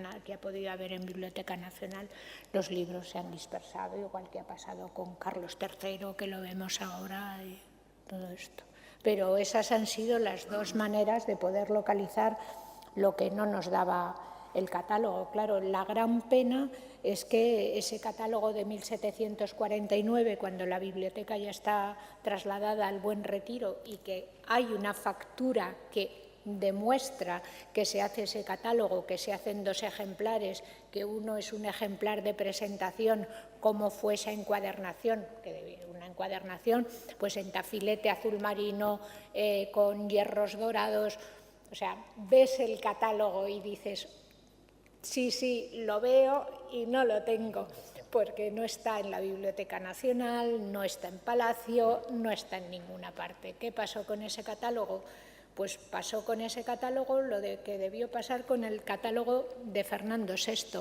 Nacional, los libros se han dispersado, igual que ha pasado con Carlos III, que lo vemos ahora, y todo esto. Pero esas han sido las 2 maneras de poder localizar lo que no nos daba el catálogo. Claro, la gran pena es que ese catálogo de 1749, cuando la biblioteca ya está trasladada al Buen Retiro y que hay una factura que demuestra que se hace ese catálogo, que se hacen 2 ejemplares, que uno es un ejemplar de presentación, como fue esa encuadernación, que una encuadernación pues en tafilete azul marino, con hierros dorados. O sea, ves el catálogo y dices, sí, lo veo y no lo tengo, porque no está en la Biblioteca Nacional, no está en Palacio, no está en ninguna parte. ¿Qué pasó con ese catálogo? Pues pasó con ese catálogo lo que debió pasar con el catálogo de Fernando VI.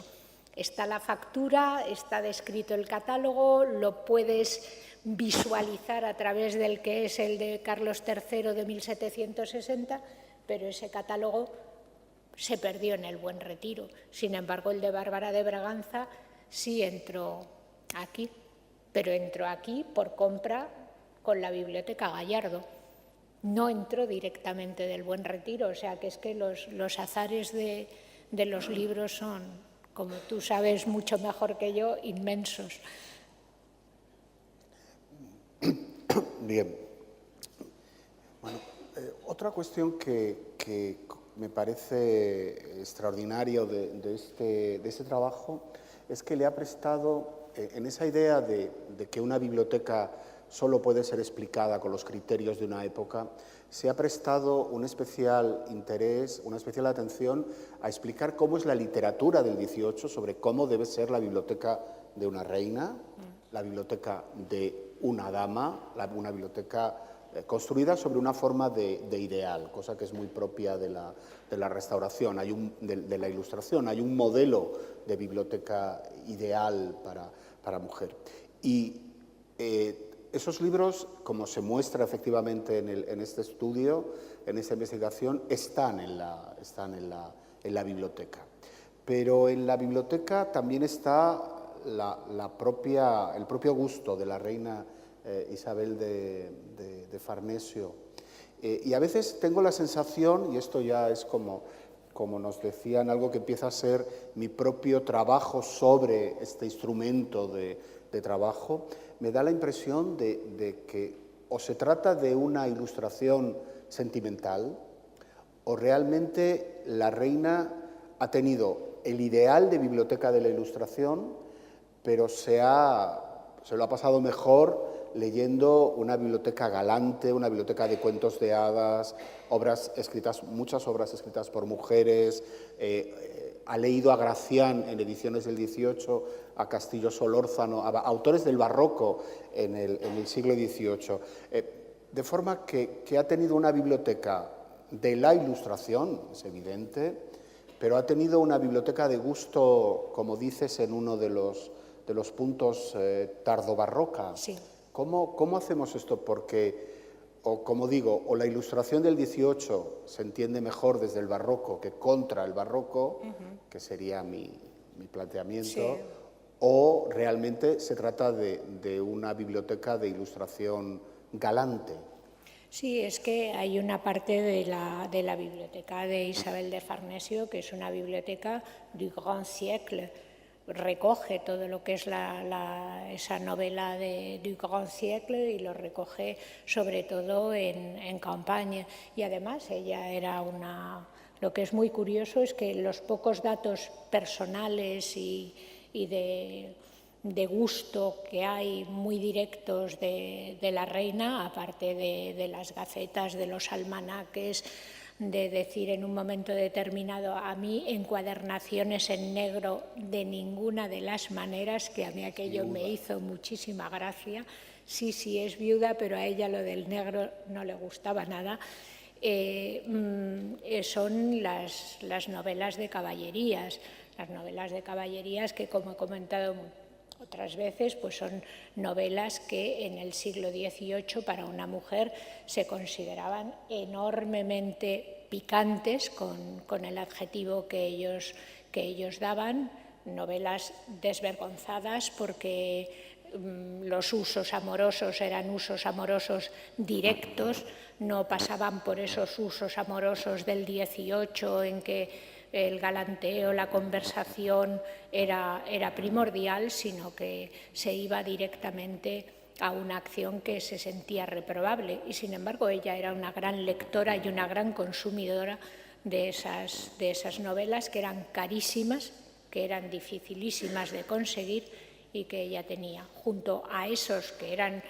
Está la factura, está descrito el catálogo, lo puedes visualizar a través del que es el de Carlos III de 1760, pero ese catálogo se perdió en el Buen Retiro. Sin embargo, el de Bárbara de Braganza sí entró aquí, pero entró aquí por compra con la Biblioteca Gallardo. No entró directamente del Buen Retiro, o sea que es que los azares de los libros son, como tú sabes mucho mejor que yo, inmensos. Bien. Bueno, otra cuestión que me parece extraordinario de este trabajo es que le ha prestado, en esa idea de que una biblioteca solo puede ser explicada con los criterios de una época, se ha prestado un especial interés, una especial atención a explicar cómo es la literatura del XVIII sobre cómo debe ser la biblioteca de una reina, la biblioteca de una dama, una biblioteca construida sobre una forma de ideal, cosa que es muy propia de la Restauración, de la Ilustración. Hay un modelo de biblioteca ideal para mujer. Y esos libros, como se muestra efectivamente en este estudio, en esta investigación, están en la biblioteca. Pero en la biblioteca también está el propio gusto de la reina Isabel de Farnesio. Y a veces tengo la sensación, y esto ya es como nos decían, algo que empieza a ser mi propio trabajo sobre este instrumento de trabajo, me da la impresión de que o se trata de una ilustración sentimental o realmente la reina ha tenido el ideal de biblioteca de la Ilustración, pero se lo ha pasado mejor leyendo una biblioteca galante, una biblioteca de cuentos de hadas, muchas obras escritas por mujeres, ha leído a Gracián en ediciones del XVIII, a Castillo Solórzano, a autores del barroco en el siglo XVIII, de forma que ha tenido una biblioteca de la Ilustración, es evidente, pero ha tenido una biblioteca de gusto, como dices en uno de los puntos, tardobarroca. Sí. ¿Cómo hacemos esto? Porque, como digo, o la Ilustración del XVIII se entiende mejor desde el barroco que contra el barroco, que sería mi planteamiento, Sí. o realmente se trata de una biblioteca de ilustración galante. Sí, es que hay una parte de la biblioteca de Isabel de Farnesio que es una biblioteca du grand siècle, recoge todo lo que es esa novela du grand siècle y lo recoge sobre todo en Campaña. Y además ella era lo que es muy curioso es que los pocos datos personales y de gusto que hay muy directos de la reina, aparte de las gacetas, de los almanaques, de decir en un momento determinado, a mí encuadernaciones en negro de ninguna de las maneras, que a mí aquello me hizo muchísima gracia. Sí, es viuda, pero a ella lo del negro no le gustaba nada. Son las novelas de caballerías. Las novelas de caballerías que, como he comentado otras veces, pues son novelas que en el siglo XVIII para una mujer se consideraban enormemente picantes con el adjetivo que ellos daban, novelas desvergonzadas porque los usos amorosos eran usos amorosos directos, no pasaban por esos usos amorosos del XVIII en que el galanteo, la conversación era primordial, sino que se iba directamente a una acción que se sentía reprobable. Y sin embargo ella era una gran lectora y una gran consumidora de esas novelas que eran carísimas, que eran dificilísimas de conseguir y que ella tenía. Junto a esos que eran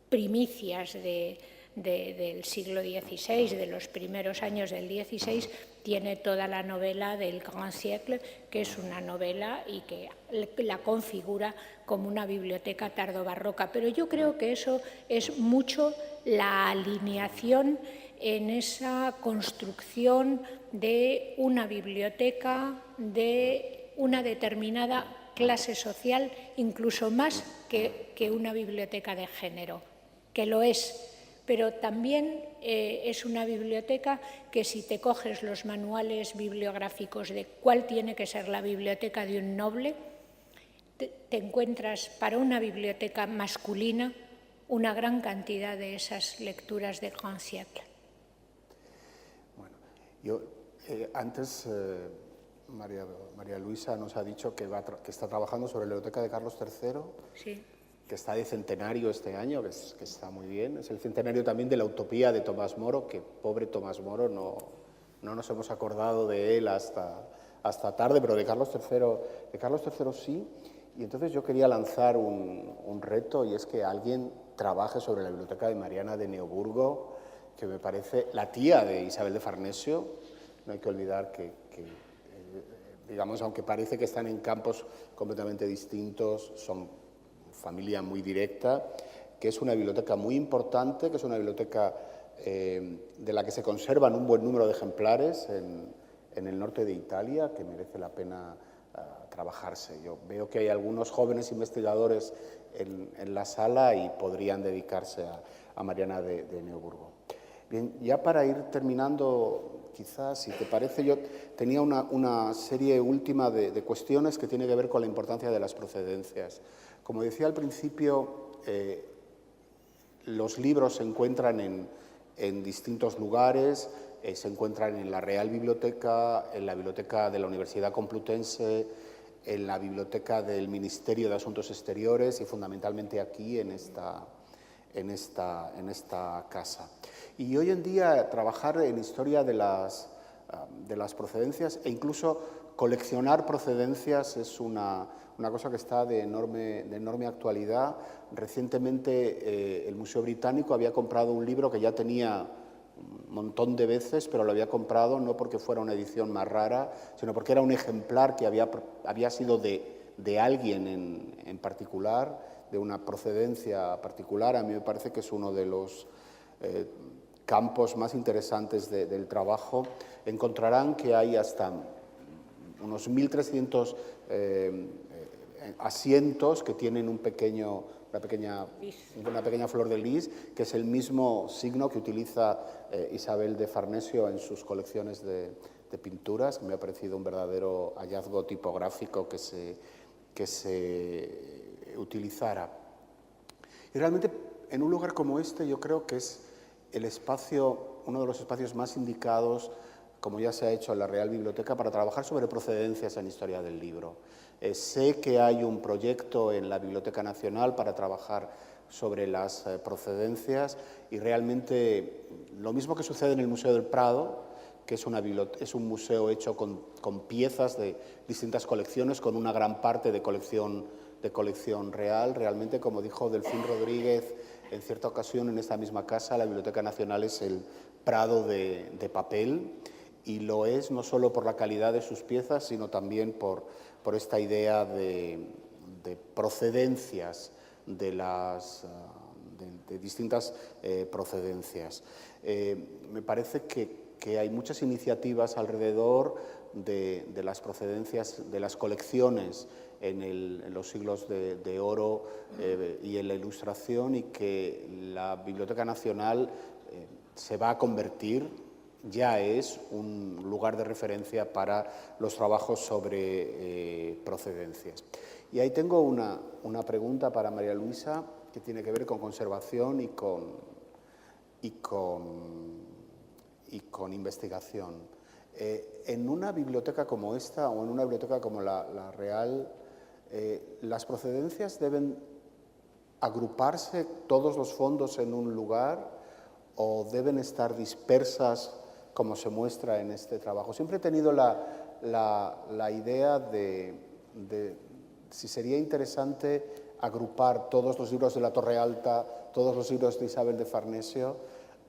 primicias del siglo XVI, de los primeros años del XVI, tiene toda la novela del Grand Siècle, que es una novela y que la configura como una biblioteca tardobarroca. Pero yo creo que eso es mucho la alineación en esa construcción de una biblioteca de una determinada clase social, incluso más que una biblioteca de género, que lo es, pero también es una biblioteca que, si te coges los manuales bibliográficos de cuál tiene que ser la biblioteca de un noble, te encuentras para una biblioteca masculina una gran cantidad de esas lecturas de Grand Siècle. Bueno, yo antes María Luisa nos ha dicho que está trabajando sobre la biblioteca de Carlos III, Sí. que está de centenario este año, que está muy bien. Es el centenario también de la utopía de Tomás Moro, que pobre Tomás Moro, no nos hemos acordado de él hasta tarde, pero de Carlos III sí. Y entonces yo quería lanzar un reto, y es que alguien trabaje sobre la biblioteca de Mariana de Neoburgo, que me parece la tía de Isabel de Farnesio. No hay que olvidar que digamos, aunque parece que están en campos completamente distintos, son familia muy directa, que es una biblioteca muy importante, que es una biblioteca de la que se conservan un buen número de ejemplares en el norte de Italia, que merece la pena trabajarse. Yo veo que hay algunos jóvenes investigadores en la sala y podrían dedicarse a Mariana de Neoburgo. Bien, ya para ir terminando, quizás, si te parece, yo tenía una serie última de cuestiones que tiene que ver con la importancia de las procedencias. Como decía al principio, los libros se encuentran en distintos lugares, se encuentran en la Real Biblioteca, en la Biblioteca de la Universidad Complutense, en la Biblioteca del Ministerio de Asuntos Exteriores y fundamentalmente aquí en esta casa. Y hoy en día trabajar en historia de las procedencias e incluso coleccionar procedencias es una cosa que está de enorme actualidad. Recientemente el Museo Británico había comprado un libro que ya tenía un montón de veces, pero lo había comprado no porque fuera una edición más rara, sino porque era un ejemplar que había sido de alguien en particular, de una procedencia particular. A mí me parece que es uno de los campos más interesantes del trabajo. Encontrarán que hay hasta unos 1.300 asientos que tienen una pequeña flor de lis, que es el mismo signo que utiliza Isabel de Farnesio en sus colecciones de pinturas. Me ha parecido un verdadero hallazgo tipográfico que se utilizara. Y realmente en un lugar como este yo creo que es uno de los espacios más indicados, como ya se ha hecho en la Real Biblioteca, para trabajar sobre procedencias en historia del libro. Sé que hay un proyecto en la Biblioteca Nacional para trabajar sobre las procedencias, y realmente lo mismo que sucede en el Museo del Prado, que es un museo hecho con piezas de distintas colecciones, con una gran parte de colección real. Realmente, como dijo Delfín Rodríguez en cierta ocasión en esta misma casa, la Biblioteca Nacional es el Prado de papel, y lo es no solo por la calidad de sus piezas, sino también por esta idea de procedencias, de distintas procedencias. Me parece que hay muchas iniciativas alrededor de las procedencias, de las colecciones en los siglos de oro y en la Ilustración, y que la Biblioteca Nacional se va a convertir, ya es un lugar de referencia para los trabajos sobre procedencias. Y ahí tengo una pregunta para María Luisa, que tiene que ver con conservación y con investigación. En una biblioteca como esta, o en una biblioteca como la Real, ¿las procedencias deben agruparse todos los fondos en un lugar o deben estar dispersas, como se muestra en este trabajo? Siempre he tenido la idea de si sería interesante agrupar todos los libros de la Torre Alta, todos los libros de Isabel de Farnesio,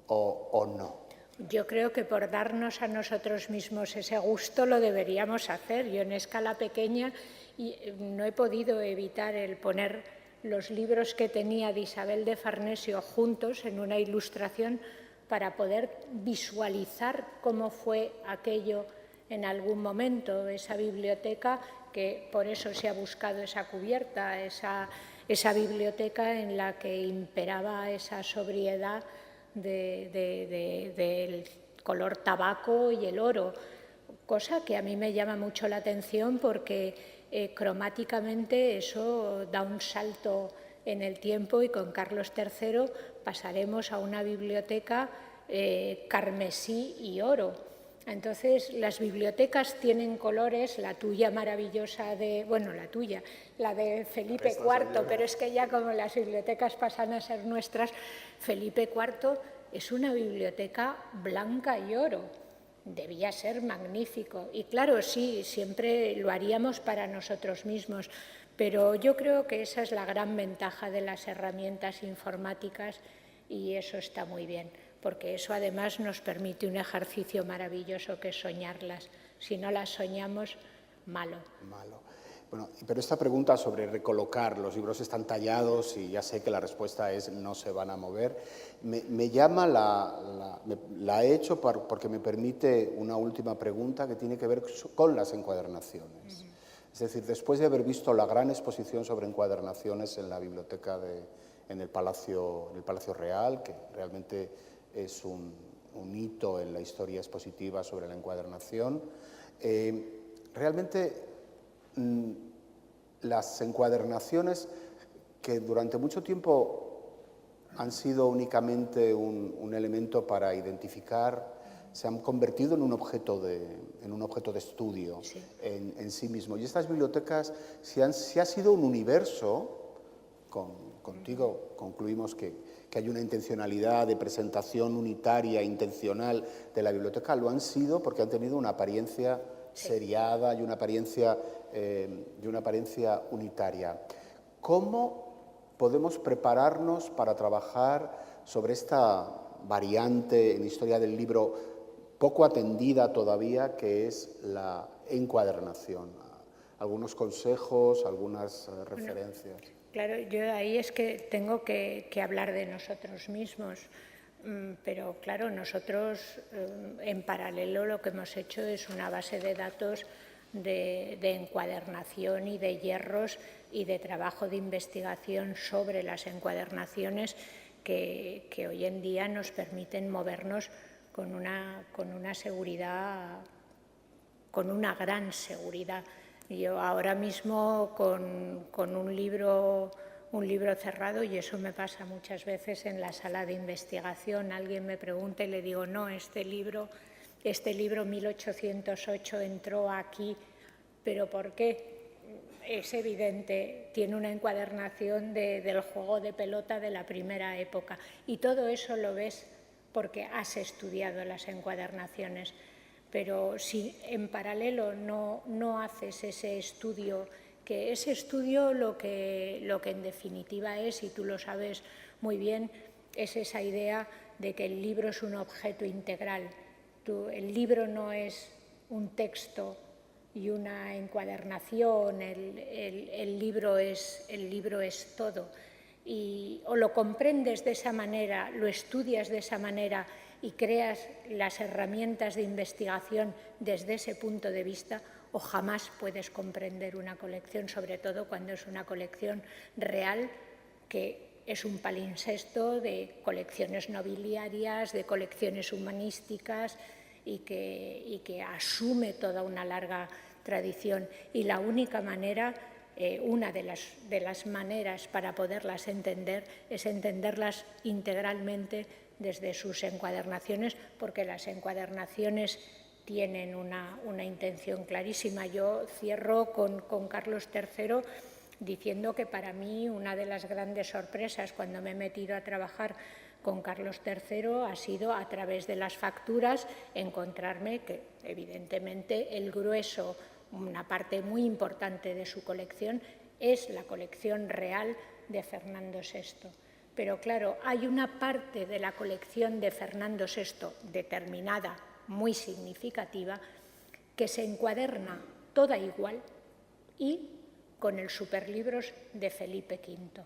o no. Yo creo que por darnos a nosotros mismos ese gusto lo deberíamos hacer. Yo en escala pequeña no he podido evitar el poner los libros que tenía de Isabel de Farnesio juntos en una ilustración para poder visualizar cómo fue aquello en algún momento, esa biblioteca que por eso se ha buscado esa cubierta, esa biblioteca en la que imperaba esa sobriedad del color tabaco y el oro, cosa que a mí me llama mucho la atención porque cromáticamente eso da un salto en el tiempo, y con Carlos III pasaremos a una biblioteca carmesí y oro. Entonces, las bibliotecas tienen colores, la tuya maravillosa la de Felipe IV, pero es que ya como las bibliotecas pasan a ser nuestras, Felipe IV es una biblioteca blanca y oro. Debía ser magnífico. Y claro, sí, siempre lo haríamos para nosotros mismos, pero yo creo que esa es la gran ventaja de las herramientas informáticas, y eso está muy bien, porque eso además nos permite un ejercicio maravilloso que es soñarlas. Si no las soñamos, malo. Bueno, pero esta pregunta sobre recolocar, los libros están tallados y ya sé que la respuesta es no se van a mover. Me llama, la he hecho porque me permite una última pregunta que tiene que ver con las encuadernaciones. Es decir, después de haber visto la gran exposición sobre encuadernaciones en la biblioteca en el Palacio Real, que realmente es un hito en la historia expositiva sobre la encuadernación, realmente las encuadernaciones, que durante mucho tiempo han sido únicamente un elemento para identificar, se han convertido en un objeto de estudio, sí, en sí mismo. Y estas bibliotecas, si ha sido un universo, contigo concluimos que hay una intencionalidad de presentación unitaria, intencional de la biblioteca, lo han sido porque han tenido una apariencia seriada y una apariencia unitaria. ¿Cómo podemos prepararnos para trabajar sobre esta variante en historia del libro poco atendida todavía, que es la encuadernación? ¿Algunos consejos, algunas referencias? Claro, yo ahí es que tengo que hablar de nosotros mismos, pero claro, nosotros en paralelo lo que hemos hecho es una base de datos de encuadernación y de hierros y de trabajo de investigación sobre las encuadernaciones que hoy en día nos permiten movernos con una seguridad, con una gran seguridad. Yo ahora mismo con un libro cerrado, y eso me pasa muchas veces en la sala de investigación, alguien me pregunta y le digo, no, este libro 1808 entró aquí, pero ¿por qué? Es evidente, tiene una encuadernación del juego de pelota de la primera época, y todo eso lo ves porque has estudiado las encuadernaciones. Pero si en paralelo no haces ese estudio, que ese estudio lo que en definitiva es, y tú lo sabes muy bien, es esa idea de que el libro es un objeto integral. El libro no es un texto y una encuadernación, el libro es todo. O lo comprendes de esa manera, lo estudias de esa manera y creas las herramientas de investigación desde ese punto de vista, o jamás puedes comprender una colección, sobre todo cuando es una colección real, que es un palimpsesto de colecciones nobiliarias, de colecciones humanísticas, y que asume toda una larga tradición. Y la única manera, una de las maneras para poderlas entender, es entenderlas integralmente desde sus encuadernaciones, porque las encuadernaciones tienen una intención clarísima. Yo cierro con Carlos III diciendo que para mí una de las grandes sorpresas cuando me he metido a trabajar con Carlos III ha sido, a través de las facturas, encontrarme que evidentemente el grueso, una parte muy importante de su colección, es la colección real de Fernando VI. Pero claro, hay una parte de la colección de Fernando VI determinada, muy significativa, que se encuaderna toda igual y con el superlibros de Felipe V.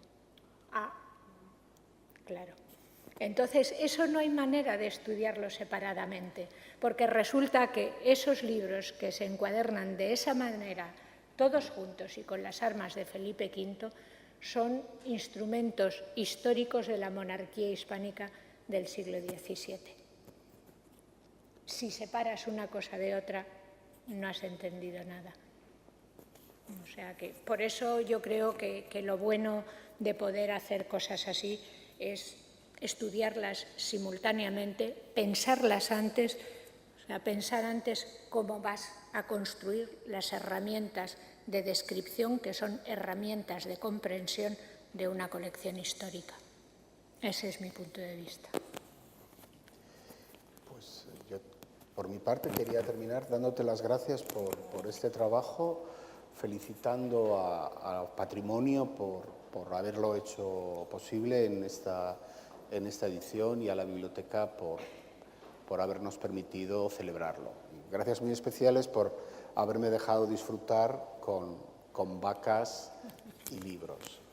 Claro. Entonces, eso no hay manera de estudiarlo separadamente, porque resulta que esos libros que se encuadernan de esa manera todos juntos y con las armas de Felipe V, son instrumentos históricos de la monarquía hispánica del siglo XVII. Si separas una cosa de otra, no has entendido nada. O sea que por eso yo creo que lo bueno de poder hacer cosas así es estudiarlas simultáneamente, pensarlas antes, o sea, pensar antes cómo vas a construir las herramientas de descripción, que son herramientas de comprensión de una colección histórica. Ese es mi punto de vista. Pues yo, por mi parte, quería terminar dándote las gracias por este trabajo, felicitando a Patrimonio por haberlo hecho posible en esta edición y a la biblioteca por habernos permitido celebrarlo. Gracias muy especiales por haberme dejado disfrutar con vacas y libros.